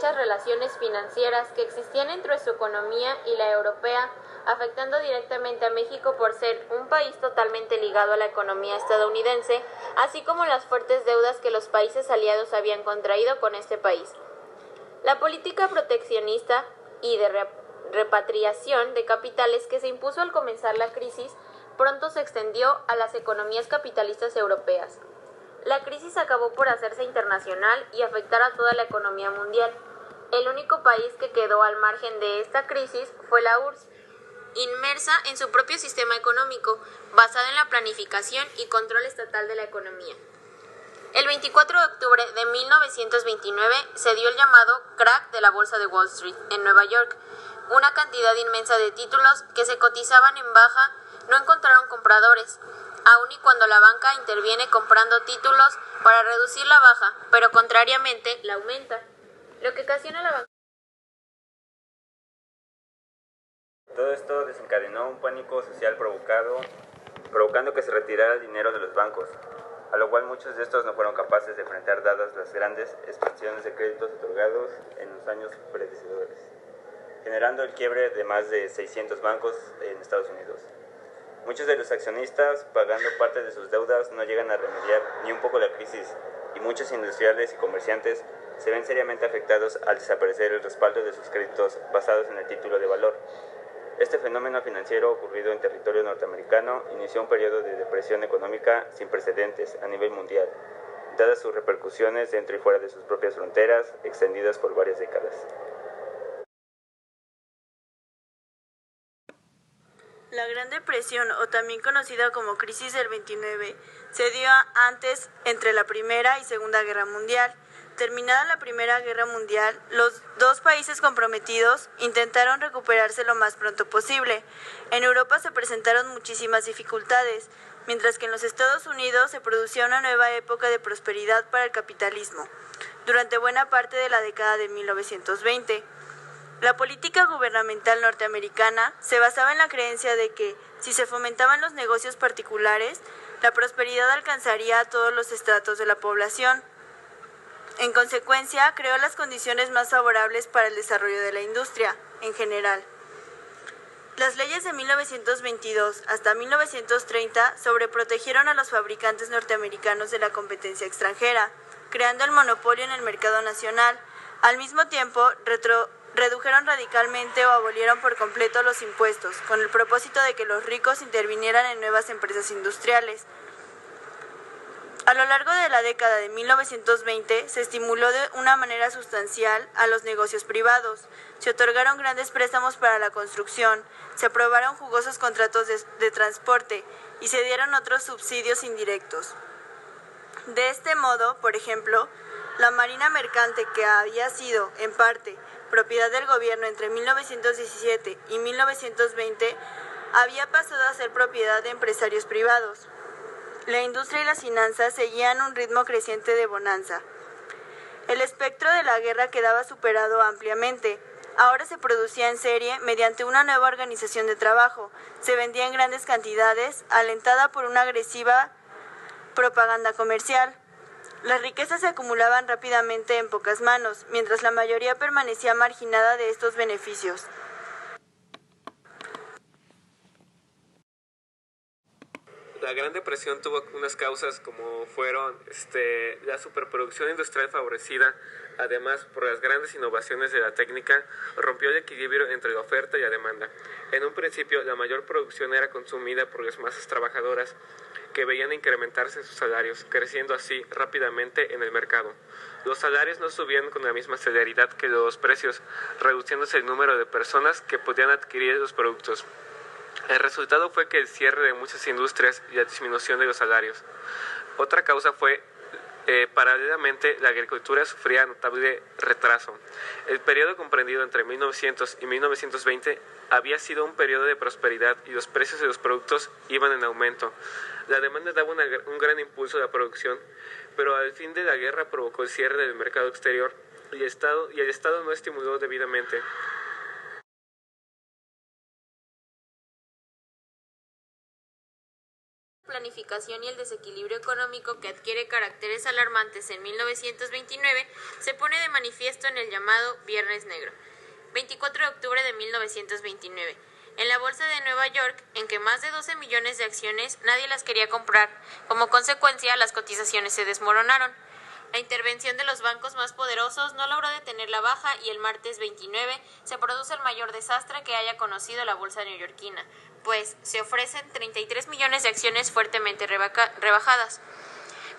estrechas relaciones financieras que existían entre su economía y la europea, afectando directamente a México por ser un país totalmente ligado a la economía estadounidense, así como las fuertes deudas que los países aliados habían contraído con este país. La política proteccionista y de repatriación de capitales que se impuso al comenzar la crisis pronto se extendió a las economías capitalistas europeas. La crisis acabó por hacerse internacional y afectar a toda la economía mundial. El único país que quedó al margen de esta crisis fue la URSS, inmersa en su propio sistema económico, basado en la planificación y control estatal de la economía. El 24 de octubre de 1929 se dio el llamado crack de la bolsa de Wall Street en Nueva York. Una cantidad inmensa de títulos que se cotizaban en baja no encontraron compradores, aun y cuando la banca interviene comprando títulos para reducir la baja, pero contrariamente la aumenta, lo que ocasiona la banca. Todo esto desencadenó un pánico social provocando que se retirara el dinero de los bancos, a lo cual muchos de estos no fueron capaces de enfrentar dadas las grandes expansiones de créditos otorgados en los años predecesores, generando el quiebre de más de 600 bancos en Estados Unidos. Muchos de los accionistas, pagando parte de sus deudas, no llegan a remediar ni un poco la crisis, y muchos industriales y comerciantes se ven seriamente afectados al desaparecer el respaldo de sus créditos basados en el título de valor. Este fenómeno financiero ocurrido en territorio norteamericano inició un periodo de depresión económica sin precedentes a nivel mundial, dadas sus repercusiones dentro y fuera de sus propias fronteras, extendidas por varias décadas. La Gran Depresión, o también conocida como Crisis del 29, se dio antes entre la Primera y Segunda Guerra Mundial. Terminada la Primera Guerra Mundial, los dos países comprometidos intentaron recuperarse lo más pronto posible. En Europa se presentaron muchísimas dificultades, mientras que en los Estados Unidos se producía una nueva época de prosperidad para el capitalismo, durante buena parte de la década de 1920. La política gubernamental norteamericana se basaba en la creencia de que, si se fomentaban los negocios particulares, la prosperidad alcanzaría a todos los estratos de la población. En consecuencia, creó las condiciones más favorables para el desarrollo de la industria, en general. Las leyes de 1922 hasta 1930 sobreprotegieron a los fabricantes norteamericanos de la competencia extranjera, creando el monopolio en el mercado nacional. Al mismo tiempo, redujeron radicalmente o abolieron por completo los impuestos, con el propósito de que los ricos intervinieran en nuevas empresas industriales. A lo largo de la década de 1920 se estimuló de una manera sustancial a los negocios privados, se otorgaron grandes préstamos para la construcción, se aprobaron jugosos contratos de transporte y se dieron otros subsidios indirectos. De este modo, por ejemplo, la Marina Mercante, que había sido, en parte, propiedad del gobierno entre 1917 y 1920, había pasado a ser propiedad de empresarios privados. La industria y las finanzas seguían un ritmo creciente de bonanza. El espectro de la guerra quedaba superado ampliamente. Ahora se producía en serie mediante una nueva organización de trabajo. Se vendía en grandes cantidades, alentada por una agresiva propaganda comercial. Las riquezas se acumulaban rápidamente en pocas manos, mientras la mayoría permanecía marginada de estos beneficios. La Gran Depresión tuvo unas causas como fueron la superproducción industrial favorecida, además por las grandes innovaciones de la técnica, rompió el equilibrio entre la oferta y la demanda. En un principio, la mayor producción era consumida por las masas trabajadoras, que veían incrementarse sus salarios, creciendo así rápidamente en el mercado. Los salarios no subían con la misma celeridad que los precios, reduciéndose el número de personas que podían adquirir los productos. El resultado fue que el cierre de muchas industrias y la disminución de los salarios. Otra causa fue, paralelamente, la agricultura sufría notable retraso. El periodo comprendido entre 1900 y 1920 había sido un periodo de prosperidad y los precios de los productos iban en aumento. La demanda daba un gran impulso a la producción, pero al fin de la guerra provocó el cierre del mercado exterior y el Estado no estimuló debidamente. modificación y el desequilibrio económico que adquiere caracteres alarmantes en 1929 se pone de manifiesto en el llamado Viernes Negro. 24 de octubre de 1929. En la bolsa de Nueva York, en que más de 12 millones de acciones nadie las quería comprar. Como consecuencia, las cotizaciones se desmoronaron. La intervención de los bancos más poderosos no logró detener la baja y el martes 29 se produce el mayor desastre que haya conocido la bolsa neoyorquina, pues se ofrecen 33 millones de acciones fuertemente rebajadas.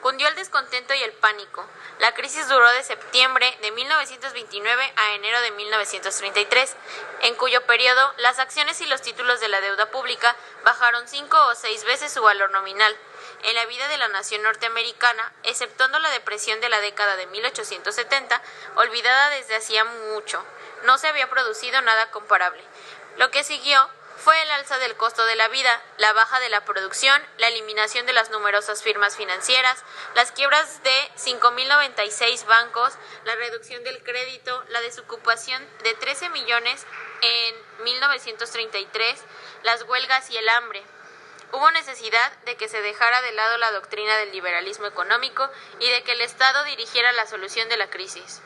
Cundió el descontento y el pánico. La crisis duró de septiembre de 1929 a enero de 1933, en cuyo periodo las acciones y los títulos de la deuda pública bajaron 5 o 6 veces su valor nominal. En la vida de la nación norteamericana, exceptuando la depresión de la década de 1870, olvidada desde hacía mucho, no se había producido nada comparable. Lo que siguió fue el alza del costo de la vida, la baja de la producción, la eliminación de las numerosas firmas financieras, las quiebras de 5.096 bancos, la reducción del crédito, la desocupación de 13 millones en 1933, las huelgas y el hambre. Hubo necesidad de que se dejara de lado la doctrina del liberalismo económico y de que el Estado dirigiera la solución de la crisis.